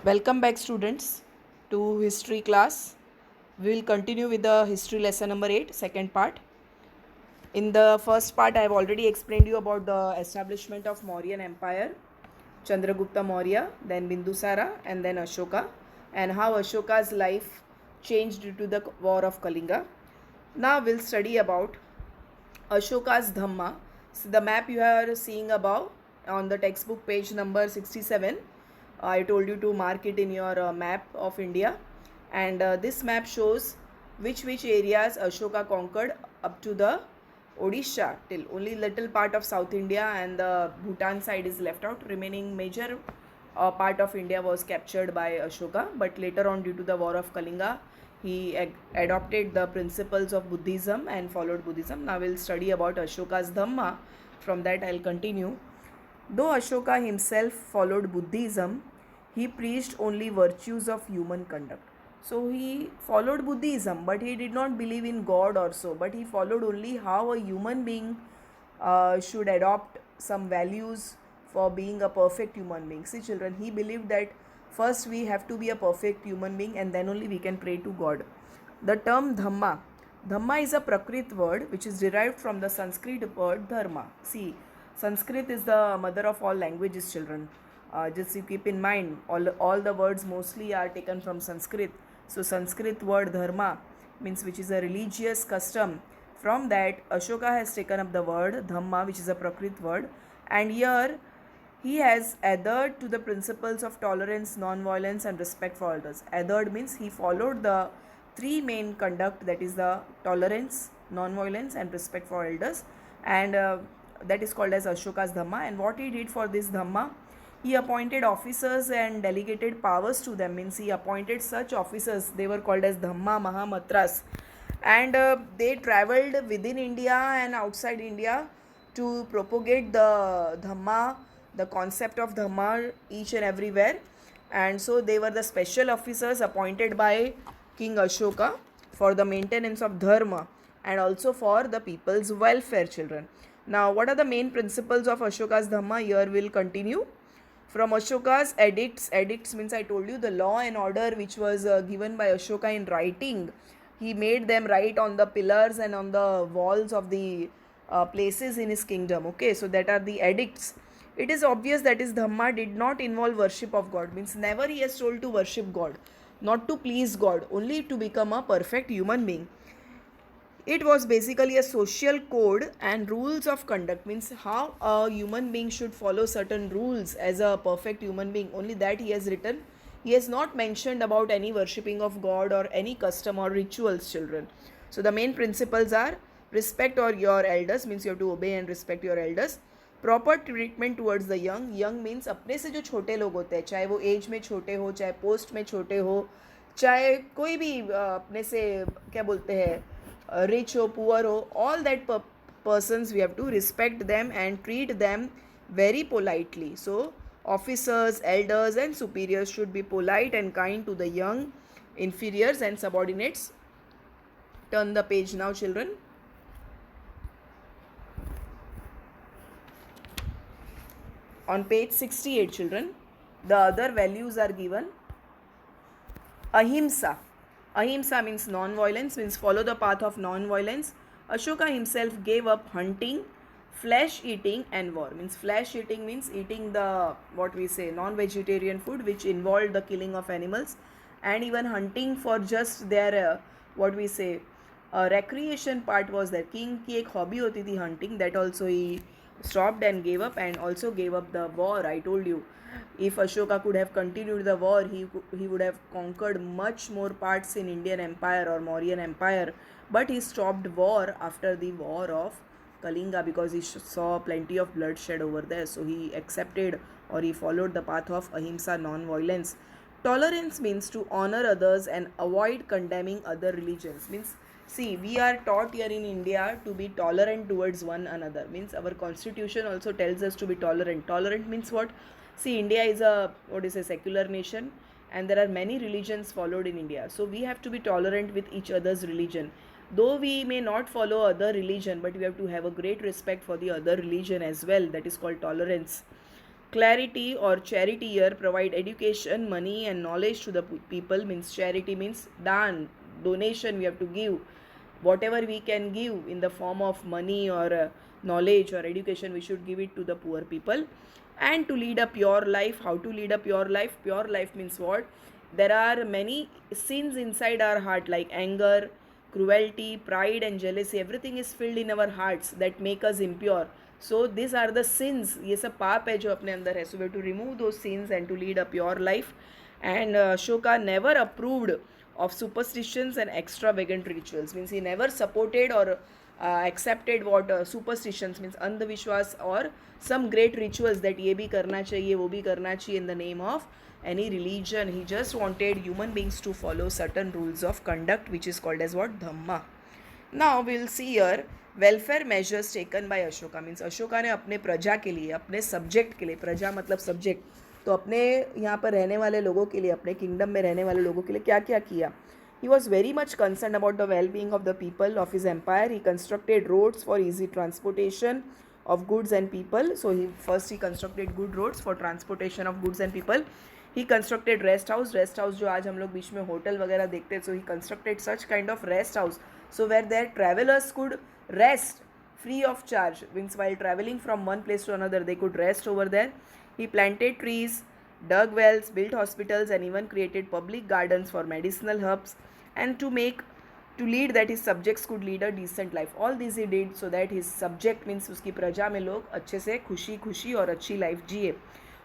Welcome back, students, to history class. We will continue with the history lesson number 8, second part. In the first part, I have already explained you about the establishment of Mauryan Empire, Chandragupta Maurya, then Bindusara, and then Ashoka, and how Ashoka's life changed due to the war of Kalinga. Now we'll study about Ashoka's Dhamma. So the map you are seeing above on the textbook page number 67. I told you to mark it in your map of India, and this map shows which areas Ashoka conquered up to the Odisha till only little part of South India and the Bhutan side is left out. Remaining major part of India was captured by Ashoka, but later on due to the war of Kalinga he adopted the principles of Buddhism and followed Buddhism. Now we'll study about Ashoka's Dhamma. From that I'll continue. Though Ashoka himself followed Buddhism, he preached only virtues of human conduct. So he followed Buddhism, but he did not believe in God or so, but he followed only how a human being should adopt some values for being a perfect human being. See, children, he believed that first we have to be a perfect human being and then only we can pray to God. The term Dhamma is a Prakrit word which is derived from the Sanskrit word Dharma. See, Sanskrit is the mother of all languages, children. Just you keep in mind, all the words mostly are taken from Sanskrit. So Sanskrit word Dharma means which is a religious custom. From that, Ashoka has taken up the word Dhamma, which is a Prakrit word, and here he has adhered to the principles of tolerance, non-violence, and respect for others. Adhered means he followed the three main conduct, that is the tolerance, non-violence, and respect for elders, and that is called as Ashoka's Dhamma. And what he did for this Dhamma, he appointed officers and delegated powers to them. Means he appointed such officers, they were called as Dhamma Mahamatras, and they traveled within India and outside India to propagate the Dhamma, the concept of Dhamma each and everywhere. And so they were the special officers appointed by King Ashoka for the maintenance of Dharma and also for the people's welfare, children. Now, what are the main principles of Ashoka's Dhamma? Here we'll continue. From Ashoka's edicts means I told you the law and order which was given by Ashoka in writing. He made them write on the pillars and on the walls of the places in his kingdom. Okay, so that are the edicts. It is obvious that his Dhamma did not involve worship of God. Means never he has told to worship God, not to please God, only to become a perfect human being. It was basically a social code and rules of conduct, means how a human being should follow certain rules as a perfect human being. Only that he has written. He has not mentioned about any worshipping of God or any custom or rituals, children. So the main principles are respect or your elders, means you have to obey and respect your elders. Proper treatment towards the young means अपने से जो छोटे लोग होते हैं, चाहे वो as में छोटे हो, चाहे पोस्ट में छोटे हो, चाहे कोई भी अपने से क्या बोलते हैं रिच हो पुअर हो, all that persons we have to respect them and treat them very politely. So officers, elders and superiors should be polite and kind to the young, inferiors and subordinates. Turn the page now, children. On page 68, children, the other values are given. Ahimsa. Ahimsa means non-violence, means follow the path of non-violence. Ashoka himself gave up hunting, flesh eating and war. Means flesh eating means eating the, what we say, non-vegetarian food which involved the killing of animals, and even hunting for just their what we say recreation part was there. King की एक hobby होती थी hunting, that also he stopped and gave up, and also gave up the war. I told you, if Ashoka could have continued the war, he would have conquered much more parts in Indian Empire or Mauryan Empire, but he stopped war after the war of Kalinga because he saw plenty of bloodshed over there. So he accepted or he followed the path of ahimsa, non-violence. Tolerance means to honor others and avoid condemning other religions. Means, see, we are taught here in India to be tolerant towards one another. Means our constitution also tells us to be tolerant. Tolerant means what? See, India is a, what is a secular nation, and there are many religions followed in India. So we have to be tolerant with each other's religion. Though we may not follow other religion, but we have to have a great respect for the other religion as well. That is called tolerance. clarity or charity here provide education, money and knowledge to the people. Means charity means dan, donation we have to give. Whatever we can give in the form of money or knowledge or education, we should give it to the poor people. And to lead a pure life. How to lead a pure life? Pure life means what? There are many sins inside our heart, like anger, cruelty, pride and jealousy. Everything is filled in our hearts that make us impure. So these are the sins. ये सब पाप है जो अपने अंदर है. So we have to remove those sins and to lead a pure life. And Ashoka never approved of superstitions and extravagant rituals. Means he never supported or accepted what superstitions means अंधविश्वास or some great rituals that ये भी करना चाहिए वो भी करना चाहिए in the name of any religion. He just wanted human beings to follow certain rules of conduct, which is called as what? Dhamma. Now we'll see here welfare measures taken by Ashoka. Means Ashoka ने अपने प्रजा के लिए, अपने subject के लिए, प्रजा मतलब सब्जेक्ट, तो अपने यहाँ पर रहने वाले लोगों के लिए, अपने किंगडम में रहने वाले लोगों के लिए क्या क्या किया. He was very much concerned about the well-being of the people of his empire. He constructed roads for easy transportation of goods and people. So he constructed good roads for transportation of goods and people. He constructed rest house जो आज हम लोग बीच में hotel वगैरह देखते हैं. So he constructed such kind of rest house, so where their travelers could rest free of charge. Means while traveling from one place to another, they could rest over there. He planted trees, dug wells, built hospitals and even created public gardens for medicinal herbs, and to lead that his subjects could lead a decent life. All these he did so that his subject means उसकी प्रजा में लोग अच्छे से खुशी और अच्छी life जिए.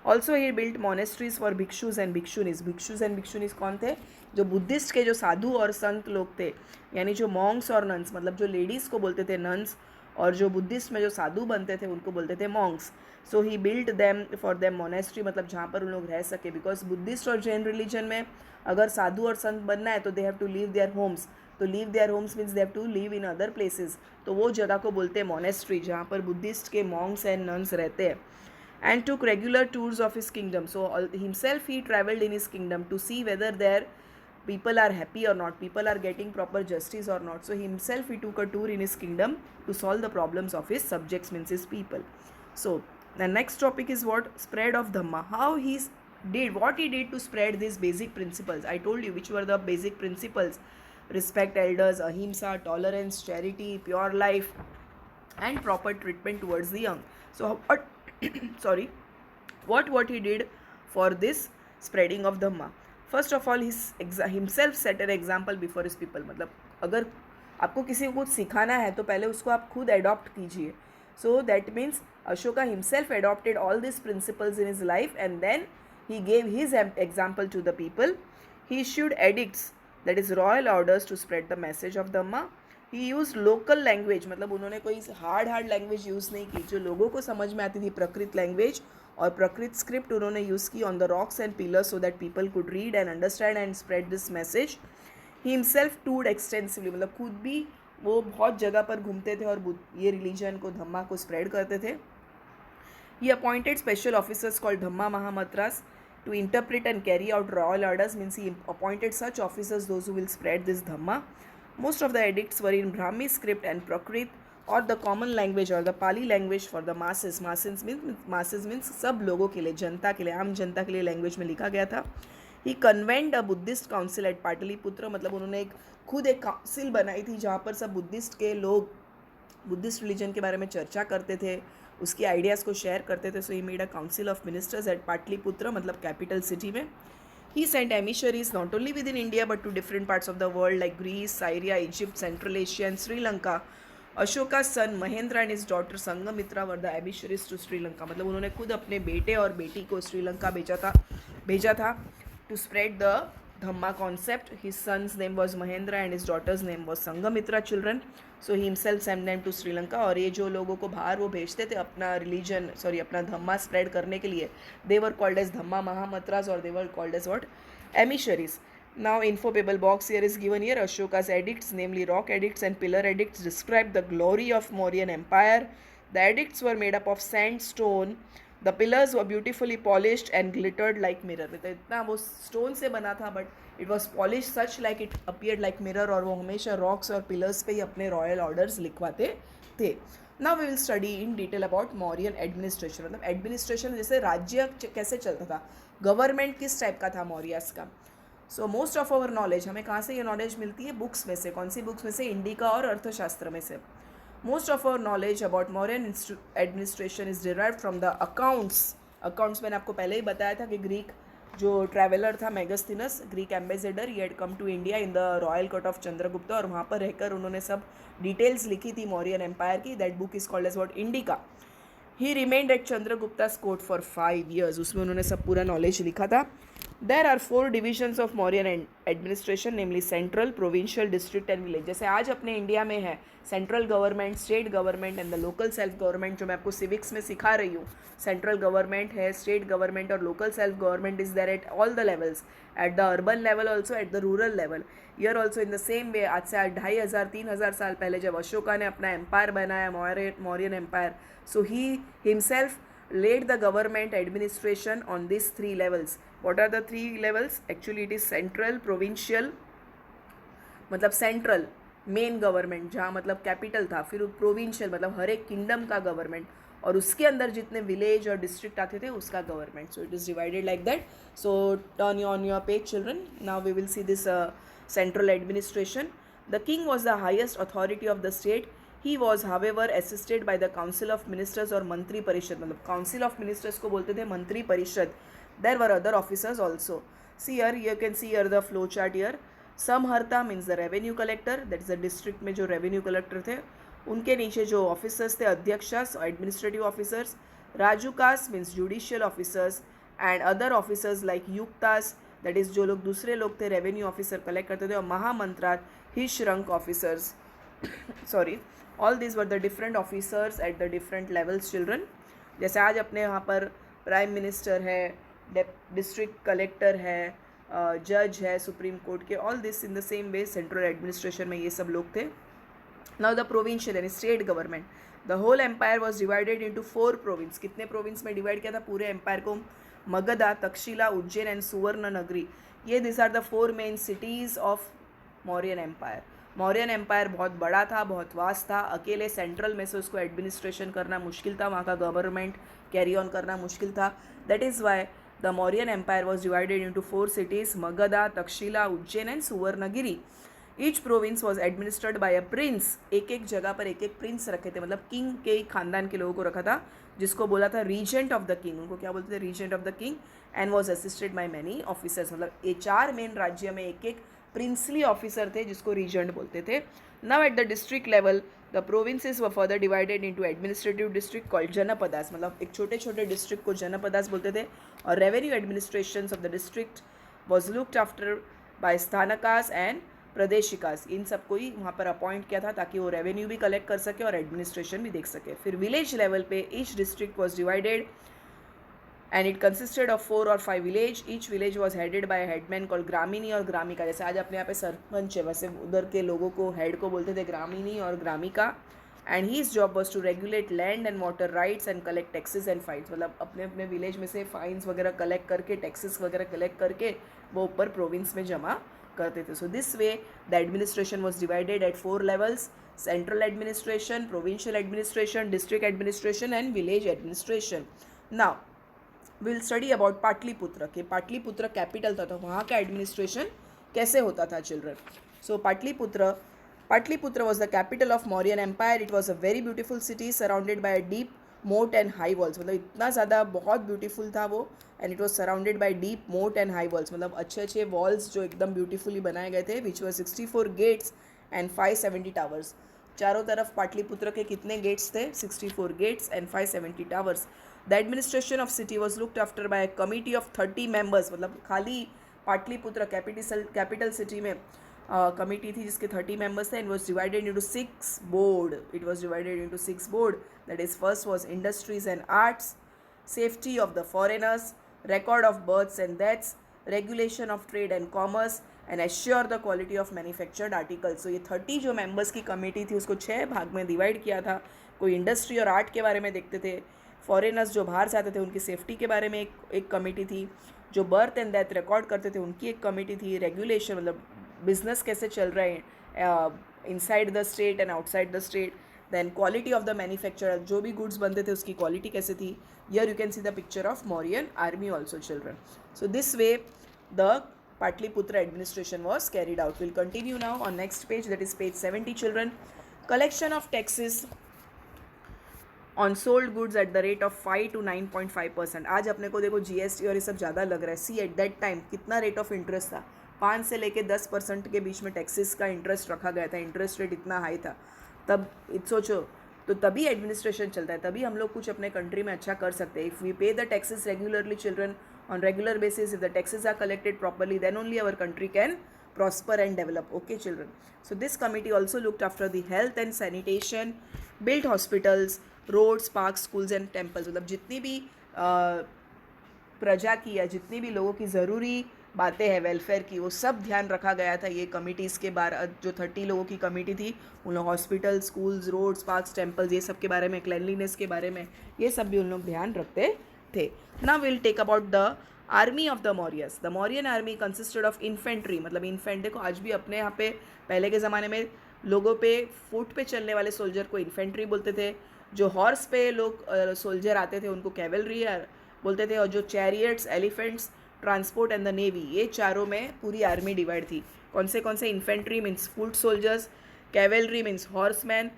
Also he built monasteries for bhikshus and भिक्षुनीस. Bhikshus and भिक्षुनीस कौन थे? जो बुद्धिस्ट के जो साधु और संत लोग थे, यानी जो मॉन्क्स और नन्स, मतलब जो लेडीज़ को बोलते थे नन्स, और जो बुद्धिस्ट में जो साधु बनते थे उनको बोलते थे Monks. So he build them for them monastery, मतलब जहाँ पर उन लोग रह सके. बिकॉज बुद्धिस्ट और जैन रिलीजन में अगर साधु और संत बनना है तो they have to leave their homes. तो leave their homes means they have to leave in other places. तो वो जगह को बोलते हैं मोनेस्ट्री, जहाँ पर बुद्धिस्ट के मॉन्क्स एंड नन्स रहते हैं. And took regular tours of his kingdom. So himself he travelled in his kingdom to see whether their people are happy or not, people are getting proper justice or not. So himself he took a tour in his kingdom to solve the problems of his subjects, means his people. So the next topic is what? Spread of Dhamma. How what he did to spread these basic principles. I told you which were the basic principles: respect elders, ahimsa, tolerance, charity, pure life and proper treatment towards the young. So what he did for this spreading of Dhamma. First of all, himself set an example before his people. मतलब अगर आपको किसी को कुछ सिखाना है तो पहले उसको आप खुद adopt कीजिए. So that means Ashoka himself adopted all these principles in his life and then he gave his example to the people. He issued edicts, that is royal orders, to spread the message of Dhamma. He use local language, मतलब उन्होंने कोई hard language use नहीं की, जो लोगों को समझ में आती थी. प्रकृत लैंग्वेज और प्रकृत स्क्रिप्ट उन्होंने यूज़ की on the rocks and pillars so that people could read and understand and spread this message. He himself toured extensively, मतलब खुद भी वो बहुत जगह पर घूमते थे और ये रिलीजन को, धम्मा को स्प्रेड करते थे. He appointed special officers called dhamma mahamatras to interpret and carry out royal orders. Means he appointed such officers, those who will spread this Dhamma. Most of the edicts were in Brahmi script and Prakrit or the common language or the Pali language for the masses. Masses means सब लोगों के लिए, जनता के लिए, आम जनता के लिए language में लिखा गया था. He convened a Buddhist council at Pataliputra, मतलब उन्होंने खुद एक काउंसिल बनाई थी जहाँ पर सब बुद्धिस्ट के लोग बुद्धिस्ट रिलीजन के बारे में चर्चा करते थे, उसकी आइडियाज़ को शेयर करते थे. So he made a council of ministers at Pataliputra, मतलब कैपिटल सिटी में. He sent emissaries not only within India but to different parts of the world like Greece, Syria, Egypt, Central Asia and Sri Lanka. Ashoka's son Mahendra and his daughter Sangamitra were the emissaries to Sri Lanka. मतलब उन्होंने खुद अपने बेटे और बेटी को श्रीलंका भेजा था to spread the Dhamma concept. His son's name was Mahendra and his daughter's name was Sangamitra children. So he himself sent them to Sri Lanka. और ये जो लोगों को बाहर वो भेजते थे अपना अपना धम्मा स्प्रेड करने के लिए, they were called as Dhamma Mahamantras or they were called as what? Emissaries. Now info paper box here is given here. Ashoka's edicts, namely rock edicts and pillar edicts, describe the glory of Mauryan Empire. The edicts were made up of sandstone. The pillars were beautifully polished and glittered like mirror. मतलब इतना वो stone से बना था but it was polish such like it appeared like mirror. और वो हमेशा rocks और पिलर्स पे ही अपने रॉयल ऑर्डर्स लिखवाते थे. Now we will study in detail about Mauryan administration, मतलब एडमिनिस्ट्रेशन जैसे राज्य कैसे चलता था, गवर्नमेंट किस टाइप का था मौर्यस का। So most of our knowledge, हमें कहाँ से ये नॉलेज मिलती है, बुक्स में से। कौन सी बुक्स में से? इंडिका और अर्थशास्त्र में से। Most of our knowledge about Mauryan administration is derived from the accounts. Accounts मैंने आपको पहले ही बताया था कि ग्रीक जो ट्रैवलर था Megasthenes, Greek ambassador, he had come to India in the royal court of Chandragupta, और वहाँ पर रहकर उन्होंने सब डिटेल्स लिखी थी मौर्यन एम्पायर की। That book is called as what? Indica. He remained at Chandragupta's court for 5 years, उसमें उन्होंने सब पूरा नॉलेज लिखा था। There are 4 divisions of Mauryan administration, namely central, provincial, district and village. जैसे आज अपने इंडिया में है central government, state government and the local self government, जो मैं आपको सिविक्स में सिखा रही हूँ। सेंट्रल गवर्नमेंट है, स्टेट गवर्नमेंट और local self government is there at all the levels, at the urban level also, at the rural level. Year also in the same way, आज से 2500-3000 साल पहले जब अशोका ने अपना एम्पायर बनाया, Mauryan empire, so he himself laid the government administration on these 3 levels. What are the 3 levels? Actually it is central, provincial, मतलब central main government जहाँ मतलब कैपिटल था, फिर प्रोविंशियल मतलब हर एक किंगडम का गवर्नमेंट, और उसके अंदर जितने विलेज और डिस्ट्रिक्ट आते थे उसका government. So it is divided like that. So turn on your page children. Now we will see this central administration. The king was the highest authority of the state. He was however assisted by the council of ministers or मंत्री परिषद. मतलब council of ministers को बोलते थे मंत्री परिषद. There were other officers also. See here, you can see here the flow chart here. समहर्ता means the revenue collector, that is the district में जो revenue collector थे, उनके नीचे जो ऑफिसर्स थे adhyakshas administrative officers. Rajukas means judicial officers and other officers like yuktas, that is जो लोग दूसरे लोग थे रेवेन्यू ऑफिसर कलेक्ट करते थे, और महामंत्रात ही श्रंक officers. Sorry, all this were the different officers at the different levels children. जैसे आज अपने यहाँ पर प्राइम मिनिस्टर है, डिस्ट्रिक्ट कलेक्टर है, जज है सुप्रीम कोर्ट के, all this in the same way central administration में ये सब लोग थे. Now the provincial यानी state government. The whole empire was divided into 4 province. कितने प्रोविंस में डिवाइड किया था पूरे एम्पायर को? मगधा, तक्षशिला, उज्जैन एंड सुवर्ण नगरी. ये this are the 4 main cities of Mauryan empire. Mauryan empire बहुत बड़ा था, बहुत वास्ट था. अकेले सेंट्रल में से उसको एडमिनिस्ट्रेशन करना मुश्किल था, वहाँ का गवर्नमेंट कैरी ऑन करना मुश्किल था. That is why the Mauryan empire was divided into 4 cities, Magadha, Takshashila, Ujjain and Suvarnagiri. Each province was administered by a prince. एक एक जगह पर एक एक प्रिंस रखे थे, मतलब किंग के खानदान के लोगों को रखा था, जिसको बोला था रीजेंट ऑफ द किंग. उनको क्या बोलते थे? Regent of the king. And was assisted by many officers. मतलब ये 4 मेन राज्य में एक एक प्रिंसली ऑफिसर थे जिसको रीजेंट बोलते थे. Now at the district level the provinces were further divided into administrative district called janapadas. मतलब एक छोटे छोटे डिस्ट्रिक्ट को जनपदास बोलते थे. और revenue administration of the district was looked after by sthanikas and pradeshikas. इन सबको ही वहाँ पर अपॉइंट किया था ताकि वो रेवेन्यू भी कलेक्ट कर सके और एडमिनिस्ट्रेशन भी देख सके. फिर विलेज लेवल पे each district was divided and it consisted of 4 or 5 village. Each village was headed by headman called gramini और ग्रामिका. जैसे आज अपने यहाँ पे सरपंच है, वैसे उधर के लोगों को हेड को बोलते थे ग्रामीणी और gramika. And his job was to regulate land and water rights and collect taxes and fines. मतलब अपने अपने विलेज में से फाइन्स वगैरह कलेक्ट करके, टैक्सेस वगैरह कलेक्ट करके वो ऊपर प्रोविंस में जमा करते थे. So this way the administration was divided at 4 levels: central administration, provincial administration, district administration and village administration. Now will study about Pataliputra. के पाटलिपुत्र कैपिटल था, तो वहाँ का एडमिनिस्ट्रेशन कैसे होता था children. So Pataliputra was the capital of Mauryan Empire. It was a very beautiful city surrounded by a deep moat and high walls. मतलब इतना ज़्यादा बहुत ब्यूटीफुल था वो. And it was surrounded by deep मोट एंड हाई वॉल्स. मतलब अच्छे अच्छे वॉल्स जो एकदम ब्यूटीफुली बनाए गए थे, which were 64 gates and 570 towers. चारों तरफ पाटलिपुत्र के कितने गेट्स थे? 64 gates and 570 towers. The administration of city was looked after by a committee of 30 members. मतलब खाली पाटलिपुत्र कैपिटल सिटी में कमिटी थी जिसके 30 मेंबर्स थे. And was divided into 6 board. It was divided into 6 board. That is first was industries and arts, safety of the foreigners, record of births and deaths, regulation of trade and commerce and assure the quality of manufactured articles. So ये 30 जो members की committee थी उसको 6 भाग में divide किया था. कोई इंडस्ट्री और आर्ट के बारे में देखते थे, फॉरेनर्स जो बाहर से आते थे उनकी सेफ्टी के बारे में एक कमेटी थी, जो बर्थ एंड डेथ रिकॉर्ड करते थे उनकी एक कमेटी थी, रेगुलेशन मतलब बिजनेस कैसे चल रहे हैं inside the state and outside the state, then quality of the manufacture, जो भी गुड्स बनते थे उसकी क्वालिटी कैसे थी. Here you can see the picture of Mauryan army also children. So this way the Patliputra administration was carried out. We'll continue now on next page, that is page 70 children. Collection of taxes on sold goods at the rate of 5 to 9.5%. आज अपने को देखो GST और ये सब ज़्यादा लग रहा है. सी एट दैट टाइम कितना रेट ऑफ इंटरेस्ट था, 5 से लेके 10% के बीच में टैक्सेस का इंटरेस्ट रखा गया था. इंटरेस्ट रेट इतना हाई था तब. सोचो तो तभी एडमिनिस्ट्रेशन चलता है, तभी हम लोग कुछ अपने कंट्री में अच्छा कर सकते हैं. If we pay the taxes regularly children on regular basis, if the taxes are collected properly, then only our country can prosper and develop. Okay children, so this committee also looked after the health and sanitation, built hospitals, roads, parks, schools and temples. मतलब जितनी भी प्रजा की या जितनी भी लोगों की ज़रूरी बातें हैं वेलफेयर की, वो सब ध्यान रखा गया था. ये कमिटीज़ के बारे, जो 30 लोगों की कमिटी थी, उन लोग hospital, schools, roads, parks, temples, ये सब के बारे में, क्लैनलीनेस के बारे में, ये सब भी उन लोग ध्यान रखते थे. Now will take about the army of the Mauryas. The Mauryan army consisted of infantry, मतलब इन्फेंट, देखो आज भी अपने यहाँ पे पहले के ज़माने में लोगों पे फुट पे चलने वाले सोल्जर को इन्फेंट्री बोलते थे. जो हॉर्स पे लोग सोल्जर आते थे उनको कैवलरी बोलते थे. और जो chariots, elephants, transport and the navy, ये चारों में पूरी आर्मी डिवाइड थी. कौन से infantry means foot soldiers, cavalry means horseman,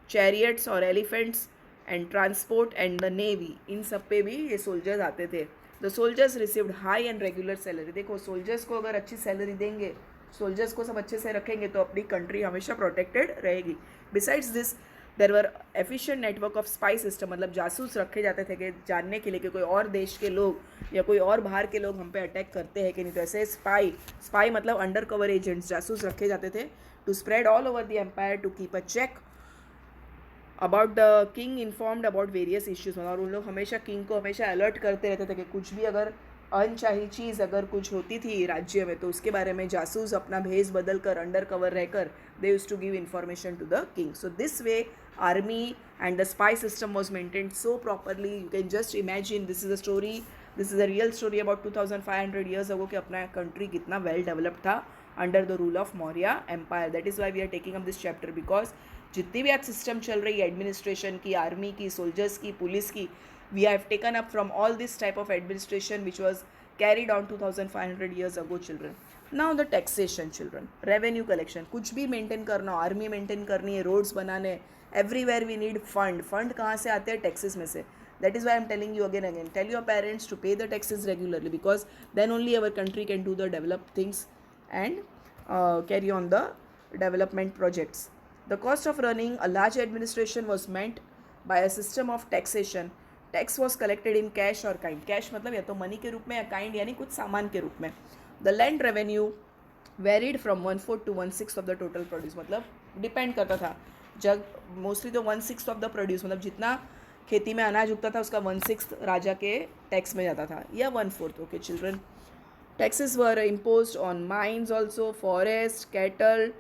chariots और elephants, and transport and the navy, इन सब पे भी ये सोल्जर्स आते थे. The soldiers received high and regular salary. देखो सोल्जर्स को अगर अच्छी सैलरी देंगे, सोल्जर्स को सब अच्छे से रखेंगे तो अपनी कंट्री हमेशा प्रोटेक्टेड रहेगी. Besides this there were efficient network of spy system, मतलब जासूस रखे जाते थे कि जानने के लिए कि कोई और देश के लोग या कोई और बाहर के लोग हम पे अटैक करते हैं कि नहीं. तो ऐसे स्पाई मतलब अंडर कवर एजेंट्स, जासूस रखे जाते थे to spread all over the empire to keep a check about the king, informed about various issues. और उन लोग हमेशा किंग को हमेशा अलर्ट करते रहते थे कि कुछ भी अगर अनचाही चीज़ अगर कुछ होती थी राज्य में तो उसके बारे में जासूस अपना भेस बदल कर, अंडर कवर रहकर, they used to give information to the king. So this way army and the spy system was maintained so properly. You can just imagine, this is a story, this is a real story about 2500 years ago कि अपना country कितना well developed था under the rule of Maurya empire. That is why we are taking up this chapter, because जितनी भी आज system चल रही है एडमिनिस्ट्रेशन की, आर्मी की, सोल्जर्स की, पुलिस की, we have taken up from all this type of administration which was carried on 2500 years ago children. Now the taxation children, revenue collection, कुछ भी मेंटेन करना, आर्मी मेंटेन करनी है, रोड्स बनाने, everywhere we need fund. Fund कहाँ से आते हैं? टैक्सेस में से. That is why I am telling you again, tell your parents to pay the taxes regularly, because then only our country can do the develop things and carry on the development projects. The cost of running a large administration was meant by a system of taxation. Tax was collected in cash और kind. Cash मतलब या तो money के रूप में या kind यानी कुछ सामान के रूप में. The land revenue varied from 1/4 to 1/6 of the total produce, मतलब डिपेंड करता था. जब मोस्टली तो 1/6 ऑफ द प्रोड्यूस, मतलब जितना खेती में अनाज उगता था उसका 1/6 राजा के टैक्स में जाता था, या 1/4. Okay children, taxes were imposed on mines also, forest, cattle,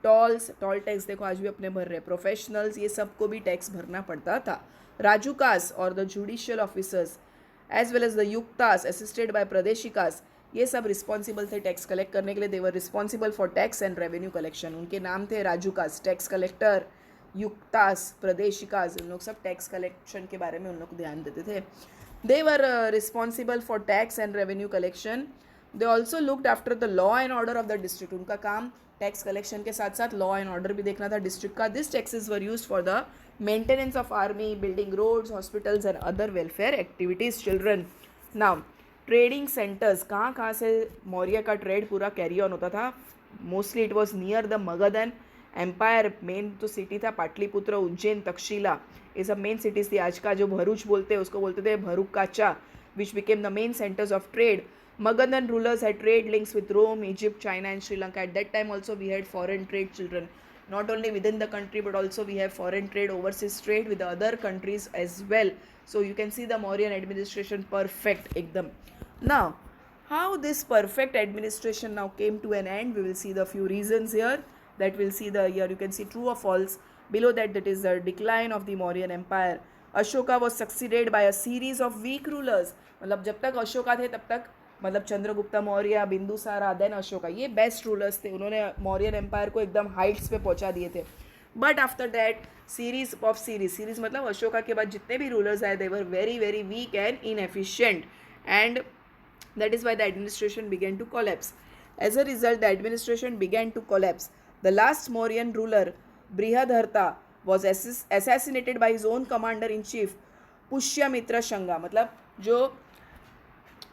toll tax देखो आज भी अपने भर रहे. प्रोफेशनल्स, ये सबको भी टैक्स भरना पड़ता था. राजुकास और the judicial officers as well as the yuktas assisted by pradeshikas, ये सब रिस्पॉन्सिबल थे टैक्स कलेक्ट करने के लिए. They were responsible for tax and revenue collection. उनके नाम थे राजुकास टैक्स कलेक्टर, युक्तास प्रदेशिकास, उन लोग सब टैक्स कलेक्शन के बारे में उन लोग ध्यान देते थे. They were responsible for tax and revenue collection. They also looked after the law and order of the district. उनका काम टैक्स कलेक्शन के साथ साथ लॉ एंड ऑर्डर भी देखना था डिस्ट्रिक्ट का. This taxes were used for the maintenance of army, building roads, hospitals and other welfare activities. Children, now trading centres, कहाँ से मौर्य का ट्रेड पूरा कैरी ऑन होता था? Mostly it was near the Magadhan empire. Main तो city था पाटलिपुत्र, उज्जैन, तक्षशिला, ये सब मेन सिटीज़ थी. आज का जो भरूच बोलते हैं उसको बोलते थे Bharukachha, which became the main centres of trade. Magadhan rulers had trade links with Rome, Egypt, China and Sri Lanka. At that time also we had foreign trade, children. Not only within the country but also we have foreign trade, overseas trade with the other countries as well. So you can see the Mauryan administration perfect ekdam. Now, how this perfect administration now came to an end, we will see the few reasons here. That we'll see the here you can see true or false. Below that is the decline of the Mauryan Empire. Ashoka was succeeded by a series of weak rulers. मतलब जब तक अशोका थे तब तक, मतलब Chandragupta Maurya, Bindusara, then Ashoka, ये best rulers थे. उन्होंने मौर्यन एम्पायर को एकदम हाइट्स पे पहुंचा दिए थे. बट आफ्टर दैट सीरीज मतलब अशोका के बाद जितने भी रूलर्स आए they were very very weak and inefficient, and that is why the administration began to collapse. As a result, the administration began to collapse. The last Mauryan ruler, Brihadharta, was assassinated by his own commander in chief, Pushyamitra Shunga. मतलब जो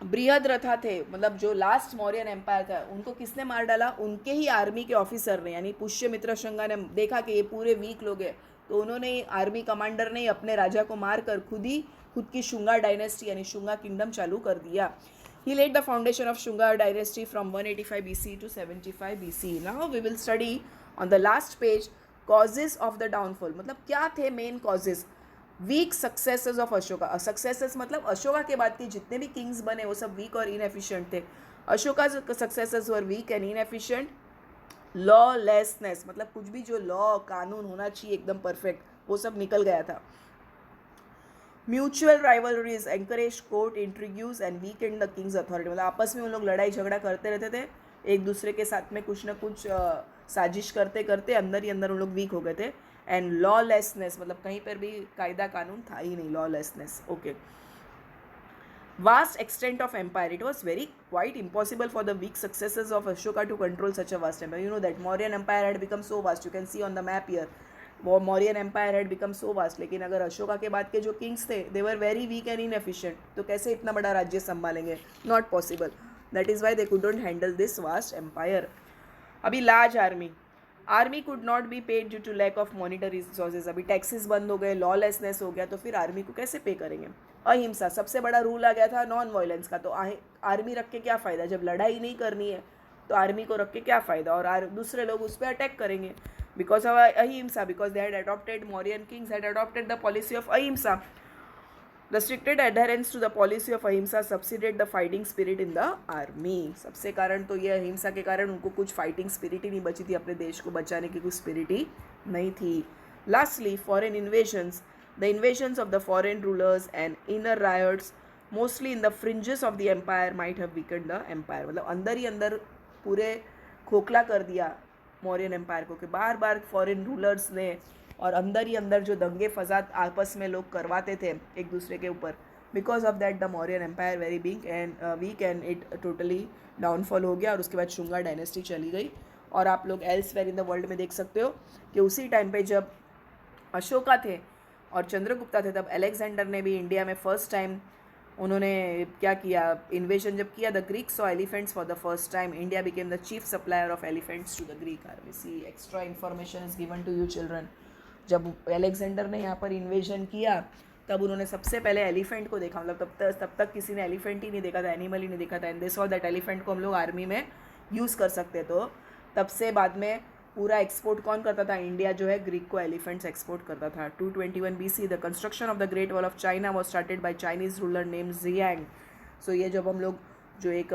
बृहद्रथा थे, मतलब जो last Mauryan empire था, उनको किसने मार डाला? उनके ही आर्मी के ऑफिसर ने, यानी पुष्यमित्र शंगा ने देखा कि ये पूरे वीक लोग हैं, तो उन्होंने आर्मी कमांडर ने अपने राजा को मारकर खुद की शुंगा डायनेस्टी यानी शुंगा किंगडम चालू कर दिया. He laid the foundation of Shunga dynasty from 185 BC to 75 BC. Now we will study on the last page causes of the downfall. मतलब क्या थे main causes? Weak successors of Ashoka. Successors मतलब अशोका के बाद के जितने भी किंग्स बने वो सब वीक और इनएफिशिएंट थे. Ashoka successors were weak and inefficient. Lawlessness मतलब कुछ भी जो लॉ कानून होना चाहिए एकदम परफेक्ट, वो सब निकल गया था. Mutual rivalries encourage court intrigues and weakened the king's authority. मतलब आपस में उन लोग लड़ाई झगड़ा करते रहते थे, एक दूसरे के साथ में कुछ ना कुछ साजिश करते करते अंदर ही अंदर उन लोग वीक हो गए थे. एंड लॉलेसनेस मतलब कहीं पर भी कायदा कानून था ही नहीं. Lawlessness. Okay. Vast extent of empire. It was very quite impossible for the weak successors of Ashoka to control such a vast empire. You know that Mauryan empire had become so vast. You can see on the map here. Mauryan empire had become so vast. लेकिन अगर अशोका के बाद के जो Kings थे, they were very weak and inefficient. तो कैसे इतना बड़ा राज्य संभालेंगे? Not possible. That is why they couldn't handle this vast empire. अभी large army could not be paid due to lack of monetary resources. अभी टैक्सेस बंद हो गए, लॉलेसनेस हो गया, तो फिर आर्मी को कैसे पे करेंगे? अहिंसा सबसे बड़ा रूल आ गया था नॉन वायलेंस का. तो आर्मी रख के क्या फ़ायदा? जब लड़ाई नहीं करनी है तो आर्मी को रख के क्या फ़ायदा? और दूसरे लोग उस पर अटैक करेंगे. बिकॉज ऑफ अहिंसा, because they had adopted, Mauryan Kings had adopted the policy of अहिंसा. The stricted adherence to the policy of अहिंसा subsided the fighting spirit in the army. सबसे कारण तो ये अहिंसा के कारण उनको कुछ फाइटिंग स्पिरिट ही नहीं बची थी, अपने देश को बचाने की कुछ स्पिरिट ही नहीं थी. Lastly, foreign invasions. The invasions of the foreign rulers and inner riots, mostly in the fringes of the empire, might have weakened the empire. मतलब अंदर ही अंदर पूरे खोखला कर दिया मौर्यन एम्पायर को, कि बार बार फॉरेन रूलर्स ने और अंदर ही अंदर जो दंगे फसाद आपस में लोग करवाते थे एक दूसरे के ऊपर. Because of that the Mauryan empire very big and weak and it totally downfall हो गया. और उसके बाद शुंगा डायनेस्टी चली गई. और आप लोग एल्सवेयर इन द वर्ल्ड में देख सकते हो कि उसी टाइम पे जब अशोका थे और चंद्रगुप्ता थे, तब अलेक्जेंडर ने भी इंडिया में फर्स्ट टाइम उन्होंने क्या किया, इन्वेजन जब किया. The Greeks saw elephants for the first time. India became the chief supplier of elephants to the Greek army. See extra information is given to you children. जब Alexander ने यहाँ पर invasion किया तब उन्होंने सबसे पहले एलिफेंट को देखा. मतलब तब तक किसी ने एलिफेंट ही नहीं देखा था, एनिमल ही नहीं देखा था. And they saw that elephant को हम लोग आर्मी में यूज़ कर सकते. तो तब से बाद में पूरा एक्सपोर्ट कौन करता था? इंडिया जो है ग्रीक को एलिफेंट्स एक्सपोर्ट करता था. 221 BC the construction of the great wall of China was started by Chinese ruler name Jiang. सो ये जब हम लोग जो एक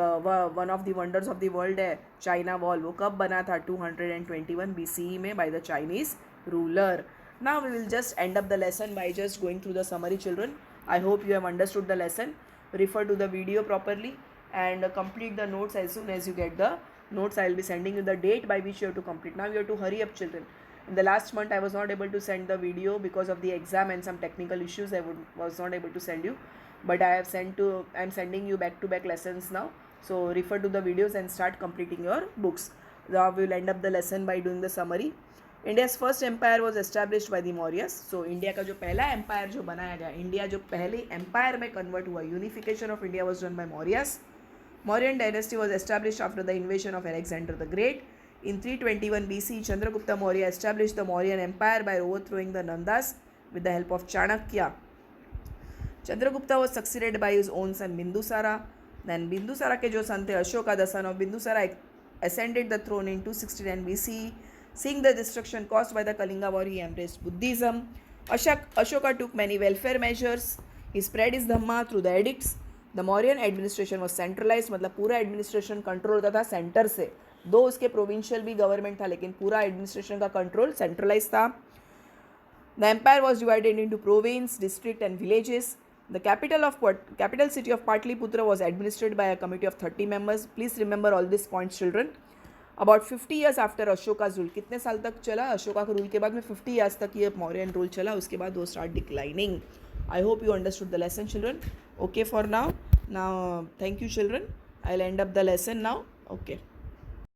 one of the wonders of the world है चाइना वॉल, वो कब बना था? 221 BCE में by the Chinese ruler. Now we will just end up the lesson by just going through the summary, children. I hope you have understood the lesson. Refer to the video properly and complete the notes as soon as you get the notes. I will be sending you the date by which you have to complete. Now you have to hurry up, children. In the last month I was not able to send the video because of the exam and some technical issues. Was not able to send you, but I am sending you back to back lessons now. So refer to the videos and start completing your books. Now we will end up the lesson by doing the summary. India's first empire was established by the Mauryas. So India का जो पहला empire जो बनाया गया, India जो पहले empire में convert हुआ, unification of India was done by Mauryas. Mauryan dynasty was established after the invasion of Alexander the great. In 321 BC, Chandragupta Maurya established the Mauryan Empire by overthrowing the Nandas with the help of Chanakya. Chandragupta was succeeded by his own son Bindusara. Then Bindusara के जो सन थे Ashoka, the son of Bindusara, ascended the throne in 269 BC. Seeing the destruction caused by the Kalinga war, he embraced Buddhism. Ashoka took many welfare measures. He spread his dhamma through the edicts. The Mauryan administration was centralized. मतलब पूरा administration control होता था centre से. दो उसके provincial भी government था, लेकिन पूरा एडमिनिस्ट्रेशन का कंट्रोल सेंट्रलाइज था. The empire was divided into province, district and villages. The capital city of Patliputra was administered by a committee of 30 members. Please remember all these points, children. About 50 years after Ashoka's rule, कितने साल तक चला अशोका का rule के बाद में 50 years तक ये मौर्यन रूल चला, उसके बाद वो start declining. I hope you understood the lesson, children. Okay, for now, thank you, children. I'll end up the lesson now. Okay.